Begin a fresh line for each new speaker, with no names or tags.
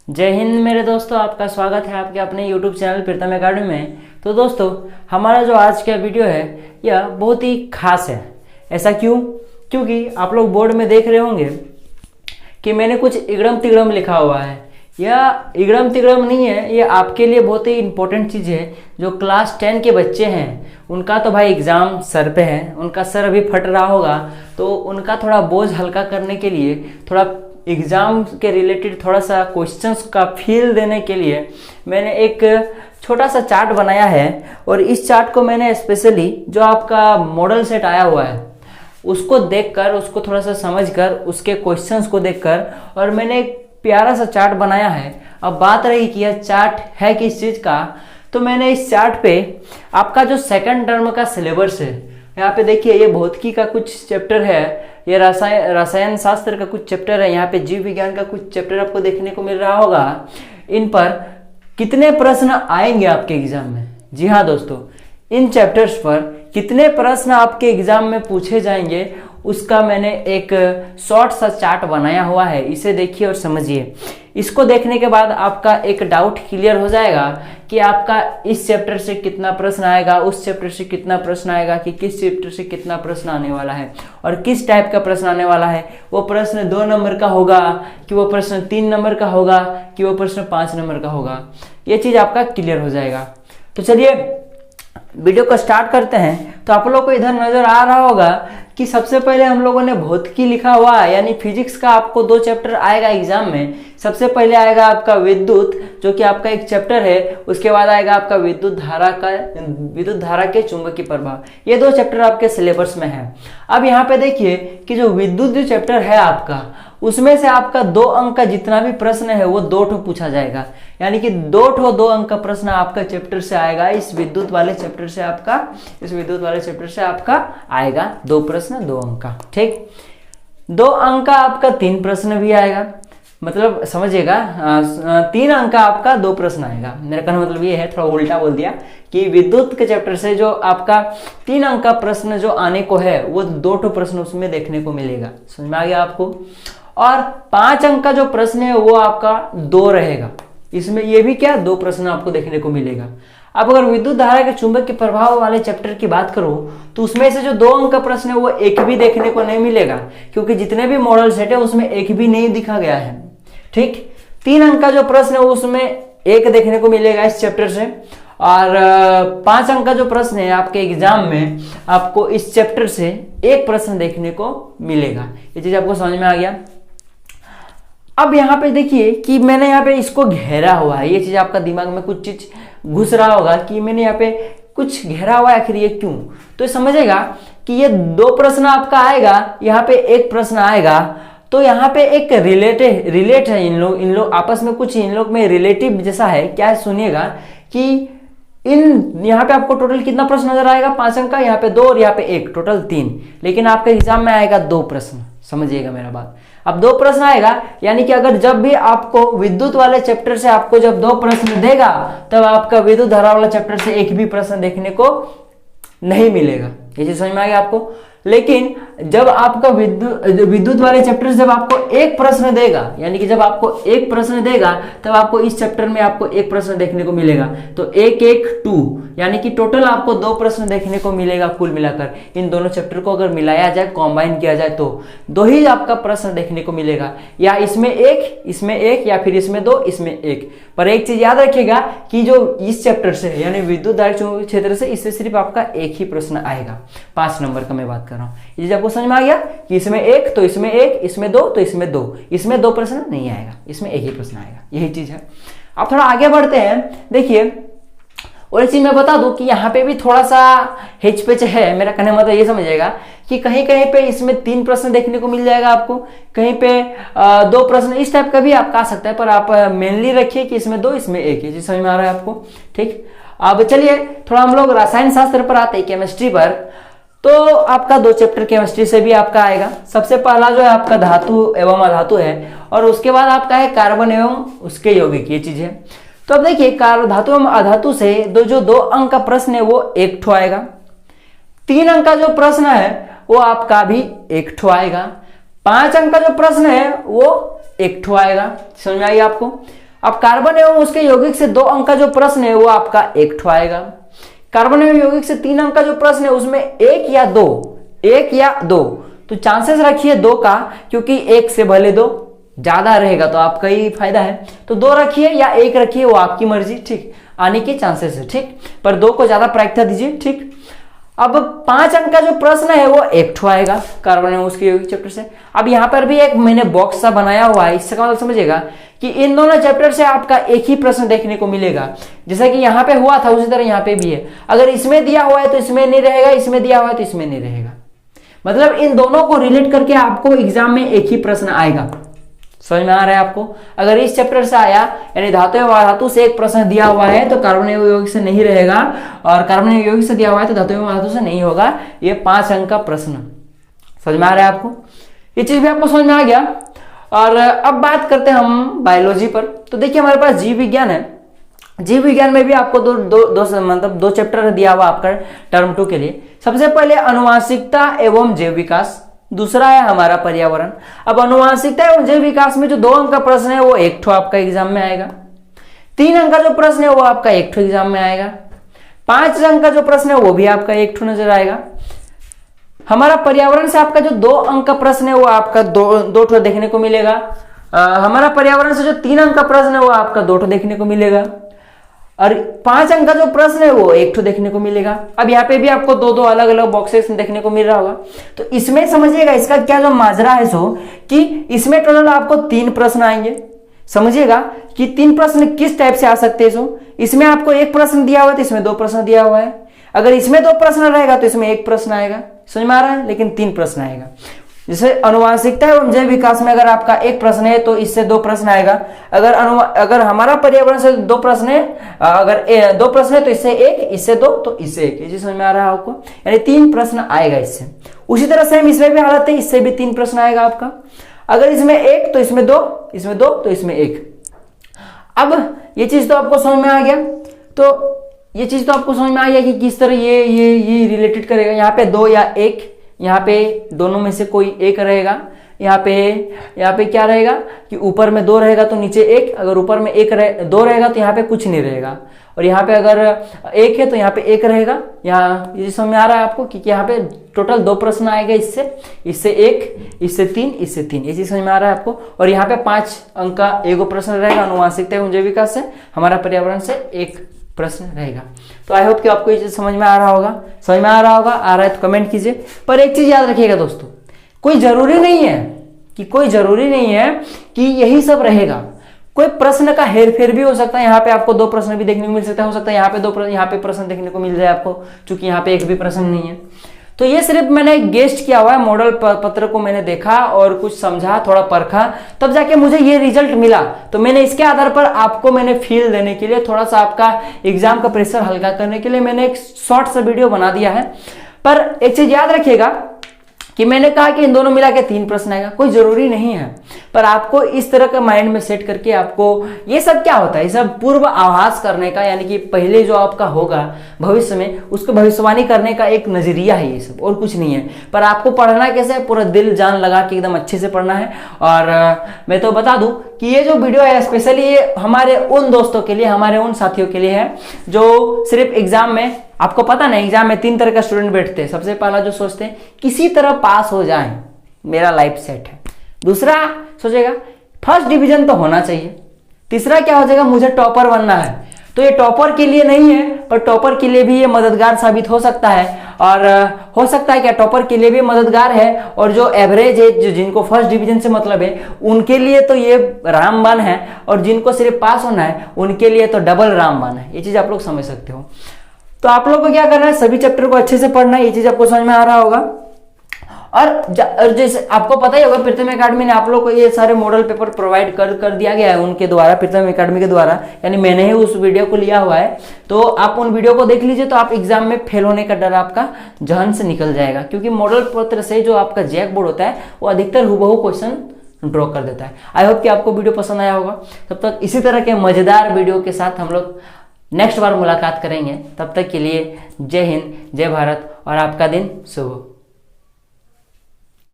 जय हिंद मेरे दोस्तों, आपका स्वागत है आपके अपने YouTube चैनल प्रीतम एकेडमी में। तो दोस्तों, हमारा जो आज का वीडियो है यह बहुत ही खास है। ऐसा क्यों? क्योंकि आप लोग बोर्ड में देख रहे होंगे कि मैंने कुछ इगड़म तिगड़म लिखा हुआ है। यह इगड़म तिगड़म नहीं है, यह आपके लिए बहुत ही इंपॉर्टेंट चीज़ है। जो क्लास 10 के बच्चे हैं उनका तो भाई एग्ज़ाम सर पे है, उनका सर अभी फट रहा होगा, तो उनका थोड़ा बोझ हल्का करने के लिए, थोड़ा एग्ज़ाम के रिलेटेड थोड़ा सा क्वेश्चंस का फील देने के लिए मैंने एक छोटा सा चार्ट बनाया है। और इस चार्ट को मैंने स्पेशली जो आपका मॉडल सेट आया हुआ है उसको देखकर, उसको थोड़ा सा समझकर, उसके क्वेश्चंस को देखकर और मैंने एक प्यारा सा चार्ट बनाया है। अब बात रही कि यह चार्ट है किस चीज़ का, तो मैंने इस चार्ट पे आपका जो सेकंड टर्म का सिलेबस है, यहाँ पे देखिए ये भौतिकी का कुछ चैप्टर है, ये रसायन शास्त्र का कुछ चैप्टर है, यहाँ पे जीव विज्ञान का कुछ चैप्टर आपको देखने को मिल रहा होगा। इन पर कितने प्रश्न आएंगे आपके एग्जाम में? जी हाँ दोस्तों, इन चैप्टर्स पर कितने प्रश्न आपके एग्जाम में पूछे जाएंगे उसका मैंने एक शॉर्ट सा चार्ट बनाया हुआ है। इसे देखिए और समझिए। इसको देखने के बाद आपका एक डाउट क्लियर हो जाएगा कि आपका इस चैप्टर से कितना प्रश्न आएगा, उस चैप्टर से कितना प्रश्न आएगा, कि किस चैप्टर से कितना प्रश्न आने वाला है और किस टाइप का प्रश्न आने वाला है। वो प्रश्न 2 नंबर का होगा कि वो प्रश्न 3 नंबर का होगा कि वो प्रश्न 5 नंबर का होगा, ये चीज़ आपका क्लियर हो जाएगा। तो चलिए वीडियो को स्टार्ट करते हैं। तो आप लोगों को इधर नजर आ रहा होगा कि सबसे पहले हम लोगों ने भौतिकी लिखा हुआ है, यानी फिजिक्स का आपको 2 चैप्टर आएगा एग्जाम में। सबसे पहले आएगा आपका विद्युत, जो कि आपका एक चैप्टर है। उसके बाद आएगा आपका विद्युत धारा के चुंबकीय प्रभाव। ये 2 चैप्टर आपके सिलेबस में है। अब यहाँ पे देखिए कि जो विद्युत जो चैप्टर है आपका, उसमें से आपका 2 अंक का जितना भी प्रश्न है वो 2 ठो पूछा जाएगा, यानी कि 2 अंक का प्रश्न आपका चैप्टर से आएगा। इस विद्युत वाले चैप्टर से आपका आएगा 2 प्रश्न 2 अंक का। ठीक, 2 अंक का आपका 3 प्रश्न भी आएगा, मतलब समझिएगा 3 अंक का आपका 2 प्रश्न आएगा। मेरा कहना मतलब ये है, थोड़ा उल्टा बोल दिया, कि विद्युत के चैप्टर से जो आपका 3 अंक का प्रश्न जो आने को है वो 2 ठो प्रश्न उसमें देखने को मिलेगा। समझ में आ गया आपको? और 5 अंक का जो प्रश्न है वो आपका 2 रहेगा। इसमें ये भी क्या 2 प्रश्न आपको देखने को मिलेगा। अब अगर विद्युत धारा के चुंबक के प्रभाव वाले चैप्टर की बात करूं तो उसमें से जो 2 अंक का प्रश्न है वो एक भी देखने को नहीं मिलेगा, क्योंकि जितने भी मॉडल सेट है उसमें एक भी नहीं दिखा गया है। ठीक, 3 अंक का जो प्रश्न है उसमें एक देखने को मिलेगा इस चैप्टर से, और 5 अंक का जो प्रश्न है आपके एग्जाम में आपको इस चैप्टर से एक प्रश्न देखने को मिलेगा। ये चीज आपको समझ में आ गया? अब यहाँ पे देखिए कि मैंने यहाँ पे इसको घेरा हुआ है। ये चीज आपका दिमाग में कुछ चीज घुस रहा होगा कि मैंने यहाँ पे कुछ घेरा हुआ है, आखिर ये क्यों? तो समझेगा कि ये 2 प्रश्न आपका आएगा, यहाँ पे एक प्रश्न आएगा, तो यहाँ पे एक रिलेट है। इन लोग आपस में कुछ, इन लोग में रिलेटिव जैसा है। क्या सुनिएगा कि यहाँ पे आपको टोटल कितना प्रश्न नजर आएगा? 5 अंक का, यहाँ पे 2 और यहाँ पे 1, टोटल 3। लेकिन आपके एग्जाम में आएगा 2 प्रश्न। समझिएगा मेरा बात। अब 2 प्रश्न आएगा, यानी कि अगर जब भी आपको विद्युत वाले चैप्टर से आपको जब 2 प्रश्न देगा तब आपका विद्युत धारा वाला चैप्टर से एक भी प्रश्न देखने को नहीं मिलेगा। ये चीज समझ में आ गया आपको? लेकिन जब आपका विद्युत वाले चैप्टर से जब आपको एक प्रश्न देगा, यानी कि जब आपको एक प्रश्न देगा तब आपको इस चैप्टर में आपको एक प्रश्न देखने को मिलेगा। तो 1 1 2, यानी कि टोटल आपको 2 प्रश्न देखने को मिलेगा कुल मिलाकर। इन दोनों चैप्टर को अगर मिलाया जाए, कॉम्बाइन किया जाए तो 2 ही आपका प्रश्न देखने को मिलेगा, या इसमें एक, या फिर इसमें 2, इसमें 1। पर एक चीज याद रखिएगा कि जो इस चैप्टर से, यानी विद्युत धारा चुंबकीय क्षेत्र से, इससे सिर्फ आपका एक ही प्रश्न आएगा। 5 नंबर का मैं बात कर रहा हूँ। ये चीज आपको समझ में आ गया कि इसमें 1 तो इसमें 1, इसमें 2 तो इसमें 2, इसमें 2 प्रश्न नहीं आएगा, इसमें एक ही प्रश्न आएगा। यही चीज है। अब थोड़ा आगे बढ़ते हैं। देखिए, और एक चीज मैं बता दूं कि यहाँ पे भी थोड़ा सा हिचपिच है। मेरा कहने मतलब ये समझिएगा कि कहीं कहीं पे इसमें 3 प्रश्न देखने को मिल जाएगा आपको, कहीं पे 2 प्रश्न, इस टाइप का भी आपका आ सकता है। पर आप मेनली रखिए कि इसमें 2, इसमें 1। ये चीज समझ में आ रहा है आपको? ठीक, अब चलिए थोड़ा हम लोग रसायन शास्त्र पर आते हैं, केमिस्ट्री पर। तो आपका 2 चैप्टर केमिस्ट्री से भी आपका आएगा। सबसे पहला जो है आपका धातु एवं अधातु है, और उसके बाद आपका है कार्बन एवं उसके यौगिक। ये चीज है। तो अब देखिए, धातु एवं अधातु से जो 2 अंक का प्रश्न है वो 1 ठो आएगा। 3 अंक का जो प्रश्न है वो आपका भी 1 ठो आएगा। 5 अंक का जो प्रश्न है वो 1 ठो आएगा। समझ में आई आपको? अब कार्बन एवं उसके यौगिक से 2 अंक का जो प्रश्न है वो आपका 1 ठो आएगा। कार्बन एवं यौगिक से 3 अंक का जो प्रश्न है उसमें 1 या 2, तो चांसेस रखिए 2 का, क्योंकि 1 से भले 2 ज्यादा रहेगा तो आपका ही फायदा है। तो 2 रखिए या 1 रखिए, वो आपकी मर्जी, ठीक, आने की चांसेस है, ठीक, पर 2 को ज्यादा प्राथमिकता दीजिए, ठीक। अब 5 अंक का जो प्रश्न है वो 1 ठो आएगा कार्बन एवं उसके यौगिक चैप्टर से। अब यहाँ पर भी एक मैंने बॉक्स सा बनाया हुआ है, इससे मतलब समझिएगा कि इन दोनों चैप्टर से आपका एक ही प्रश्न देखने को मिलेगा। जैसा कि यहाँ पे हुआ था उसी तरह यहाँ पे भी है। अगर इसमें दिया हुआ है तो इसमें नहीं रहेगा, इसमें दिया हुआ है तो इसमें नहीं रहेगा। मतलब इन दोनों को रिलेट करके आपको एग्जाम में एक ही प्रश्न आएगा। समझ में आ रहा है आपको? अगर इस चैप्टर से आया, यानी धातु एवं धातु से एक प्रश्न दिया हुआ है तो कार्बन एवं यौगिक से नहीं रहेगा, और कार्बन एवं यौगिक से दिया हुआ है तो धातु एवं धातु से नहीं होगा। ये 5 अंक का प्रश्न। समझ में आ रहा है आपको? ये चीज भी आपको समझ में आ गया। और अब बात करते हैं हम बायोलॉजी पर। तो देखिए हमारे पास जीव विज्ञान है। जीव विज्ञान में भी आपको दो चैप्टर दिया हुआ आपका टर्म 2 के लिए। सबसे पहले अनुवांशिकता एवं जैव विकास, दूसरा है हमारा पर्यावरण। अब अनुवांशिकता एवं जैव विकास में जो 2 अंक का प्रश्न है वो 1 ठो आपका एग्जाम में आएगा। 3 अंक का जो प्रश्न है वो आपका 1 ठो एग्जाम में आएगा। 5 अंक का जो प्रश्न है वो भी आपका 1 ठो नजर आएगा। हमारा पर्यावरण से आपका जो 2 अंक का प्रश्न है वो आपका दो ठो देखने को मिलेगा। हमारा पर्यावरण से जो 3 अंक का प्रश्न है वो आपका 2 ठो देखने को मिलेगा, और 5 अंक का जो प्रश्न है वो 1 ठो देखने को मिलेगा। अब यहाँ पे भी आपको 2 अलग अलग बॉक्सेस देखने को मिल रहा होगा। तो इसमें समझिएगा इसका क्या जो माजरा है सो कि इसमें टोटल आपको 3 प्रश्न आएंगे। समझिएगा कि 3 प्रश्न किस टाइप से आ सकते हैं। सो इसमें आपको 1 प्रश्न दिया हुआ है तो इसमें 2 प्रश्न दिया हुआ है। अगर इसमें 2 प्रश्न रहेगा तो इसमें 1 प्रश्न आएगा। समझ में आ रहा है? लेकिन 3 प्रश्न आएगा। जैसे अनुवांशिकता एवं जैव विकास में अगर आपका 1 प्रश्न है तो इससे 2 प्रश्न आएगा। अगर हमारा पर्यावरण से 2 प्रश्न है, अगर 2 प्रश्न है तो इससे 1, इससे 2, तो इससे 1। ये समझ में आ रहा है आपको? यानी 3 प्रश्न आएगा इससे। उसी तरह से इसमें भी हालत है, इससे भी 3 प्रश्न आएगा आपका। अगर इसमें 1 तो इसमें 2, इसमें 2 तो इसमें 1। अब ये चीज तो आपको समझ में आ गया। तो ये चीज तो आपको समझ में आ गया कि किस तरह ये रिलेटेड करेगा। यहाँ पे 2 या 1, यहाँ पे दोनों में से कोई एक रहेगा। यहाँ पे क्या रहेगा कि ऊपर में 2 रहेगा तो नीचे 1। अगर ऊपर में 2 रहेगा तो यहाँ पे कुछ नहीं रहेगा, और यहाँ पे अगर 1 है तो यहाँ पे 1 रहेगा। यहाँ ये समझ में आ रहा है आपको कि यहाँ पे टोटल 2 प्रश्न आएगा, इससे 1, इससे 3, इससे 3। ये चीज समझ में आ रहा है आपको? और यहाँ पे 5 अंक का 1 प्रश्न रहेगा अनुवांशिकता एवं जैव विकास से। हमारा पर्यावरण से 1 प्रश्न रहेगा। तो आई होप कि आपको ये चीज समझ में आ रहा होगा। समझ में आ रहा होगा? आ रहा है तो कमेंट कीजिए। पर एक चीज याद रखिएगा दोस्तों, कोई जरूरी नहीं है कि यही सब रहेगा। कोई प्रश्न का हेरफेर भी हो सकता है। यहाँ पे आपको 2 प्रश्न भी देखने को मिल सकता है। हो सकता है यहाँ पे 2 प्रश्न, यहाँ पे प्रश्न देखने को मिल जाए आपको, क्योंकि यहाँ पे 1 भी प्रश्न नहीं है। तो ये सिर्फ मैंने गेस्ट किया हुआ है, मॉडल पत्र को मैंने देखा और कुछ समझा, थोड़ा परखा, तब जाके मुझे ये रिजल्ट मिला। तो मैंने इसके आधार पर आपको मैंने फील देने के लिए, थोड़ा सा आपका एग्जाम का प्रेशर हल्का करने के लिए मैंने एक शॉर्ट सा वीडियो बना दिया है। पर एक चीज याद रखिएगा कि मैंने कहा कि इन दोनों मिला के 3 प्रश्न आएगा, कोई जरूरी नहीं है। पर आपको इस तरह का माइंड में सेट करके आपको ये सब क्या होता है, ये सब पूर्व आभास करने का, यानी कि पहले जो आपका होगा भविष्य में उसको भविष्यवाणी करने का एक नजरिया है, ये सब और कुछ नहीं है। पर आपको पढ़ना कैसे है, पूरा दिल जान लगा के एकदम अच्छे से पढ़ना है। और मैं तो बता दूं कि ये जो वीडियो है स्पेशली ये हमारे उन दोस्तों के लिए, हमारे उन साथियों के लिए है जो सिर्फ एग्जाम में, आपको पता ना एग्जाम में 3 तरह का स्टूडेंट बैठते हैं। सबसे पहला जो सोचते हैं किसी तरह पास हो जाएं, मेरा लाइफ सेट है। दूसरा सोचेगा फर्स्ट डिवीजन तो होना चाहिए। तीसरा क्या हो जाएगा, मुझे टॉपर बनना है। तो ये टॉपर के लिए नहीं है, पर टॉपर के लिए भी ये मददगार साबित हो सकता है। और हो सकता है क्या टॉपर के लिए भी मददगार है, और जो एवरेज है, जो जिनको फर्स्ट डिवीजन से मतलब है, उनके लिए तो ये रामबाण है, और जिनको सिर्फ पास होना है उनके लिए तो डबल रामबाण है। ये चीज आप लोग समझ सकते हो। तो आप लोग को क्या करना है, सभी चैप्टर को अच्छे से पढ़ना है। ये चीज आपको समझ में आ रहा होगा। और जैसे आपको पता ही होगा प्रीतम एकेडमी ने आप लोग को ये सारे मॉडल पेपर प्रोवाइड कर दिया गया है उनके द्वारा, प्रीतम एकेडमी के द्वारा, यानी मैंने ही उस वीडियो को लिया हुआ है। तो आप उन वीडियो को देख लीजिए, तो आप एग्जाम में फेल होने का डर आपका जहन से निकल जाएगा। क्योंकि मॉडल पत्र से जो आपका जैक बोर्ड होता है वो अधिकतर हुबहू क्वेश्चन ड्रॉ कर देता है। आई होप कि आपको वीडियो पसंद आया होगा। तब तक इसी तरह के मजेदार वीडियो के साथ हम लोग नेक्स्ट बार मुलाकात करेंगे। तब तक के लिए जय हिंद, जय भारत, और आपका दिन शुभ हो।